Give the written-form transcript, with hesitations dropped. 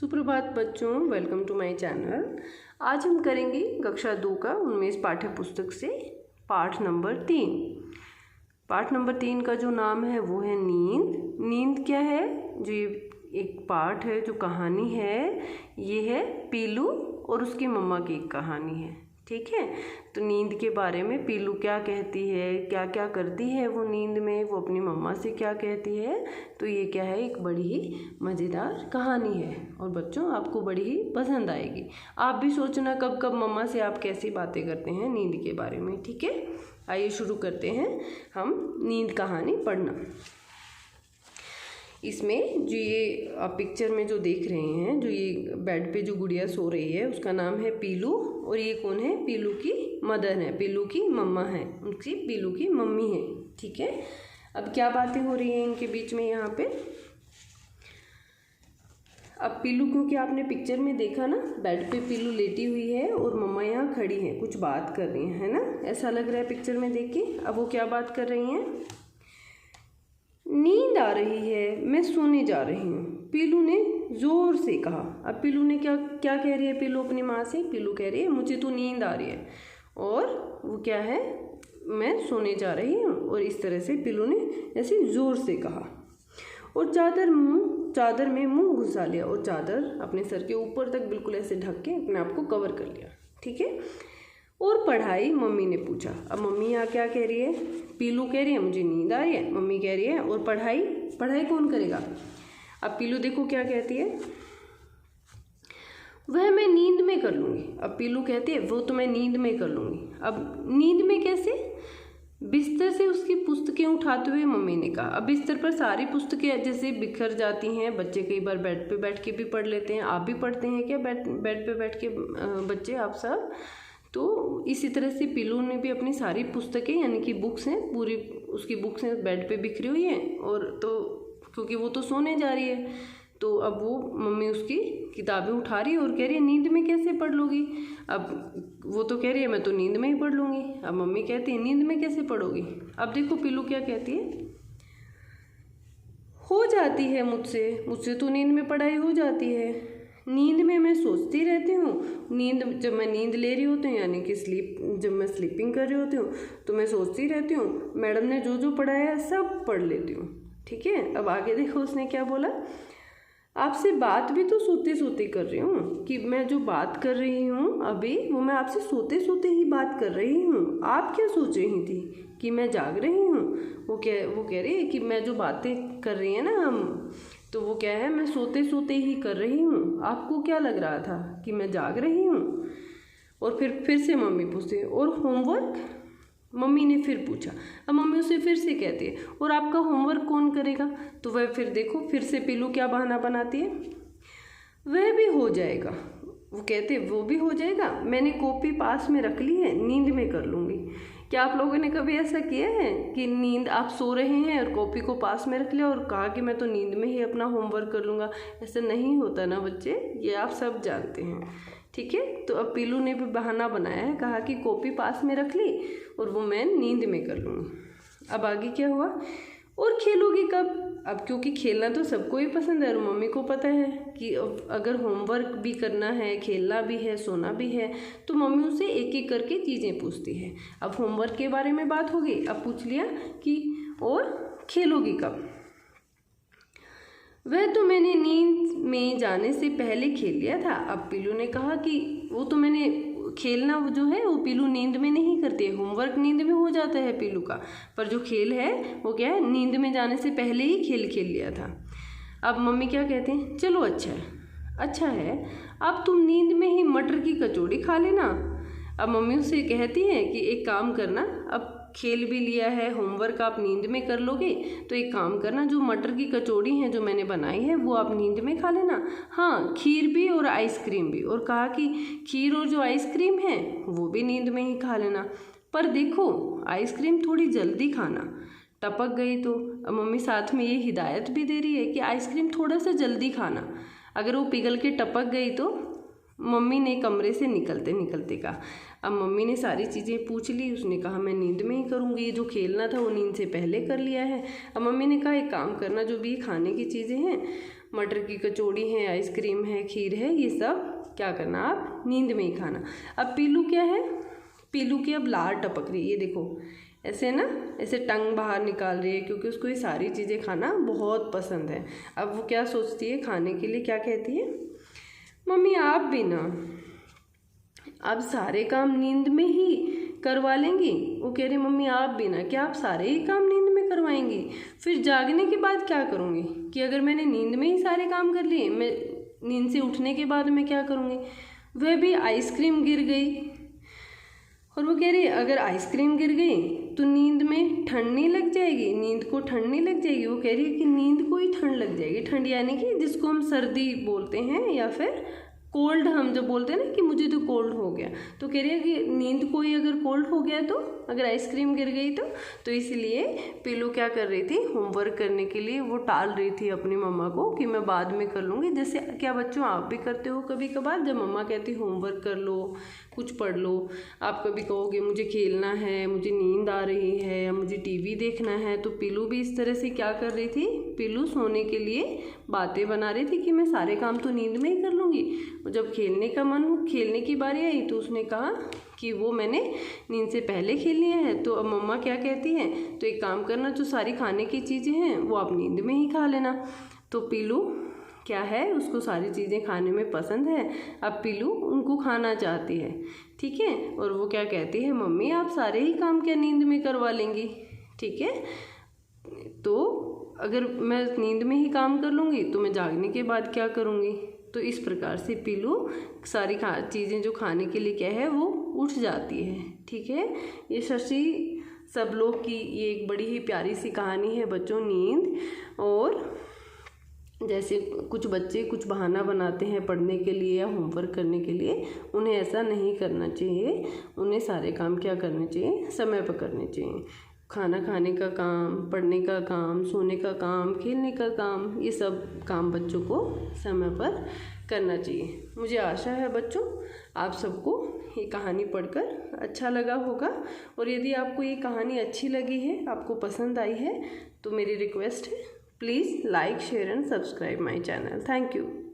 सुप्रभात बच्चों, welcome to my channel. आज हम करेंगे कक्षा 2 का उन्मेष पाठ्य पुस्तक से पाठ नंबर 3। पाठ नंबर 3 का जो नाम है वो है नींद। नींद क्या है? जो ये एक पाठ है, जो कहानी है, ये है पीलू और उसकी मम्मा की एक कहानी है। ठीक है, तो नींद के बारे में पीलू क्या कहती है, क्या क्या करती है वो नींद में, वो अपनी मम्मा से क्या कहती है। तो ये क्या है, एक बड़ी ही मज़ेदार कहानी है और बच्चों आपको बड़ी ही पसंद आएगी। आप भी सोचना कब कब मम्मा से आप कैसी बातें करते हैं नींद के बारे में। ठीक है, आइए शुरू करते हैं हम नींद कहानी पढ़ना। इसमें जो ये आप पिक्चर में जो देख रहे हैं, जो ये बेड पे जो गुड़िया सो रही है उसका नाम है पीलू और ये कौन है? पीलू की मदर है, पीलू की मम्मा है, उनकी पीलू की मम्मी है। ठीक है, अब क्या बातें हो रही हैं इनके बीच में यहाँ पे। अब पीलू, क्योंकि आपने पिक्चर में देखा ना, बेड पे पीलू लेटी हुई है और मम्मा यहाँ खड़ी हैं, कुछ बात कर रही हैं, है ना? ऐसा लग रहा है पिक्चर में देख के। अब वो क्या बात कर रही हैं? नींद आ रही है, मैं सोने जा रही हूँ, पीलू ने ज़ोर से कहा। अब पीलू ने क्या क्या कह रही है पीलू अपनी माँ से? पीलू कह रही है मुझे तो नींद आ रही है और वो क्या है, मैं सोने जा रही हूँ। और इस तरह से पीलू ने ऐसे ज़ोर से कहा और चादर में मुंह घुसा लिया और चादर अपने सर के ऊपर तक बिल्कुल ऐसे ढक के अपने आप को कवर कर लिया। ठीक है, और पढ़ाई? मम्मी ने पूछा। अब मम्मी यहाँ क्या कह रही है? पीलू कह रही है मुझे नींद आ रही है, मम्मी कह रही है और पढ़ाई? पढ़ाई कौन करेगा? अब पीलू देखो क्या कहती है, वह मैं नींद में कर लूँगी। अब पीलू कहती है वो तो मैं नींद में कर लूँगी। अब नींद में कैसे? बिस्तर से उसकी पुस्तकें उठाते हुए मम्मी ने कहा। अब बिस्तर पर सारी पुस्तकें जैसे बिखर जाती हैं, बच्चे कई बार बेड पे बैठ के भी पढ़ लेते हैं। आप भी पढ़ते हैं क्या बेड पे बैठ के बच्चे, आप सब? तो इसी तरह से पीलू ने भी अपनी सारी पुस्तकें, यानी कि बुक्स हैं, पूरी उसकी बुक्स हैं बेड पे बिखरी हुई हैं। और तो क्योंकि वो तो सोने जा रही है, तो अब वो मम्मी उसकी किताबें उठा रही है और कह रही है नींद में कैसे पढ़ लूँगी? अब वो तो कह रही है मैं तो नींद में ही पढ़ लूँगी। अब मम्मी कहती है नींद में कैसे पढ़ोगी? अब देखो पीलू क्या कहती है, हो जाती है मुझसे तो नींद में पढ़ाई हो जाती है। नींद में मैं सोचती रहती हूँ, जब मैं नींद ले रही होती हूँ, यानी कि जब मैं स्लीपिंग कर रही होती हूँ तो मैं सोचती रहती हूँ, मैडम ने जो जो पढ़ाया सब पढ़ लेती हूँ। ठीक है, अब आगे देखो उसने क्या बोला, आपसे बात भी तो सोते सोते कर रही हूँ, कि मैं जो बात कर रही हूँ अभी वो मैं आपसे सोते सोते ही बात कर रही हूँ। आप क्या सोच रही थी कि मैं जाग रही हूँ? वो कह रही है कि मैं जो बातें कर रही है ना हम, तो वो क्या है, मैं सोते सोते ही कर रही हूँ। आपको क्या लग रहा था कि मैं जाग रही हूँ? और फिर से मम्मी पूछती, और होमवर्क? मम्मी ने फिर पूछा। अब मम्मी उसे फिर से कहती है और आपका होमवर्क कौन करेगा? तो वह फिर देखो फिर से पीलू क्या बहाना बनाती है, वह भी हो जाएगा। वो कहते हैं वो भी हो जाएगा, मैंने कॉपी पास में रख ली है, नींद में कर लूँगी। क्या आप लोगों ने कभी ऐसा किया है कि नींद, आप सो रहे हैं और कॉपी को पास में रख लिया और कहा कि मैं तो नींद में ही अपना होमवर्क कर लूँगा? ऐसा नहीं होता ना बच्चे, ये आप सब जानते हैं। ठीक है, तो अब पीलू ने भी बहाना बनाया है, कहा कि कॉपी पास में रख ली और वो मैं नींद में कर लूँगी। अब आगे क्या हुआ, और खेलोगी कब? अब क्योंकि खेलना तो सबको ही पसंद है और मम्मी को पता है कि अगर होमवर्क भी करना है, खेलना भी है, सोना भी है, तो मम्मी उसे एक एक करके चीज़ें पूछती है। अब होमवर्क के बारे में बात हो गई, अब पूछ लिया कि और खेलोगी कब? वह तो मैंने नींद में जाने से पहले खेल लिया था। अब पीलू ने कहा कि वो तो मैंने खेलना जो है वो पीलू नींद में नहीं करती है, होमवर्क नींद में हो जाता है पीलू का, पर जो खेल है वो क्या है, नींद में जाने से पहले ही खेल लिया था। अब मम्मी क्या कहते हैं, चलो अच्छा है, अब तुम नींद में ही मटर की कचौड़ी खा लेना। अब मम्मी उसे कहती है कि एक काम करना, अब खेल भी लिया है, होमवर्क आप नींद में कर लोगे, तो एक काम करना, जो मटर की कचौड़ी है जो मैंने बनाई है वो आप नींद में खा लेना। हाँ, खीर भी और आइसक्रीम भी। और कहा कि खीर और जो आइसक्रीम है वो भी नींद में ही खा लेना, पर देखो आइसक्रीम थोड़ी जल्दी खाना, टपक गई तो। अब मम्मी साथ में ये हिदायत भी दे रही है कि आइसक्रीम थोड़ा सा जल्दी खाना, अगर वो पिघल के टपक गई तो। मम्मी ने कमरे से निकलते कहा। अब मम्मी ने सारी चीज़ें पूछ ली, उसने कहा मैं नींद में ही करूँगी, ये जो खेलना था वो नींद से पहले कर लिया है। अब मम्मी ने कहा एक काम करना, जो भी खाने की चीज़ें हैं मटर की कचौड़ी है, आइसक्रीम है, खीर है, ये सब क्या करना आप नींद में ही खाना। अब पीलू क्या है, पीलू की अब लार टपक रही है, ये देखो ऐसे ना, ऐसे टंग बाहर निकाल रही है क्योंकि उसको ये सारी चीज़ें खाना बहुत पसंद है। अब वो क्या सोचती है खाने के लिए, क्या कहती है, मम्मी आप भी ना अब सारे काम नींद में ही करवा लेंगी। वो कह रही मम्मी आप भी ना, क्या आप सारे ही काम नींद में करवाएंगी, फिर जागने के बाद क्या करूँगी, कि अगर मैंने नींद में ही सारे काम कर लिए, मैं नींद से उठने के बाद मैं क्या करूँगी। वह भी आइसक्रीम गिर गई, और वो कह रही अगर आइसक्रीम गिर गई तो नींद में ठंड नहीं लग जाएगी, नींद को ठंड नहीं लग जाएगी। वो कह रही है कि नींद को ही ठंड लग जाएगी, ठंड यानी कि जिसको हम सर्दी बोलते हैं या फिर कोल्ड, हम जब बोलते हैं ना कि मुझे तो कोल्ड हो गया, तो कह रही है कि नींद को ही अगर कोल्ड हो गया तो, अगर आइसक्रीम गिर गई तो इसलिए पीलू क्या कर रही थी, होमवर्क करने के लिए वो टाल रही थी अपनी मम्मा को कि मैं बाद में कर लूँगी। जैसे क्या बच्चों आप भी करते हो कभी कभार, जब मम्मा कहती होमवर्क कर लो, कुछ पढ़ लो, आप कभी कहोगे मुझे खेलना है, मुझे नींद आ रही है, या मुझे टीवी देखना है। तो पीलू भी इस तरह से क्या कर रही थी, पीलू सोने के लिए बातें बना रही थी कि मैं सारे काम तो नींद में ही कर लूँगी। जब खेलने का मन, खेलने की बारी आई तो उसने कहा कि वो मैंने नींद से पहले खेल लिया है। तो अब मम्मा क्या कहती है, तो एक काम करना, जो सारी खाने की चीज़ें हैं वो आप नींद में ही खा लेना। तो पीलू क्या है, उसको सारी चीज़ें खाने में पसंद है, अब पीलू उनको खाना चाहती है, ठीक है। और वो क्या कहती है, मम्मी आप सारे ही काम क्या नींद में करवा लेंगी, ठीक है। तो अगर मैं नींद में ही काम कर लूँगी तो मैं जागने के बाद क्या करूँगी। तो इस प्रकार से पीलू सारी चीज़ें जो खाने के लिए क्या है वो उठ जाती है, ठीक है। ये शशि सब लोग की ये एक बड़ी ही प्यारी सी कहानी है बच्चों, नींद। और जैसे कुछ बच्चे कुछ बहाना बनाते हैं पढ़ने के लिए या होमवर्क करने के लिए, उन्हें ऐसा नहीं करना चाहिए। उन्हें सारे काम क्या करने चाहिए, समय पर करने चाहिए। खाना खाने का काम, पढ़ने का काम, सोने का काम, खेलने का काम, ये सब काम बच्चों को समय पर करना चाहिए। मुझे आशा है बच्चों आप सबको ये कहानी पढ़कर अच्छा लगा होगा। और यदि आपको ये कहानी अच्छी लगी है, आपको पसंद आई है, तो मेरी रिक्वेस्ट है please like, share and subscribe my channel. Thank you.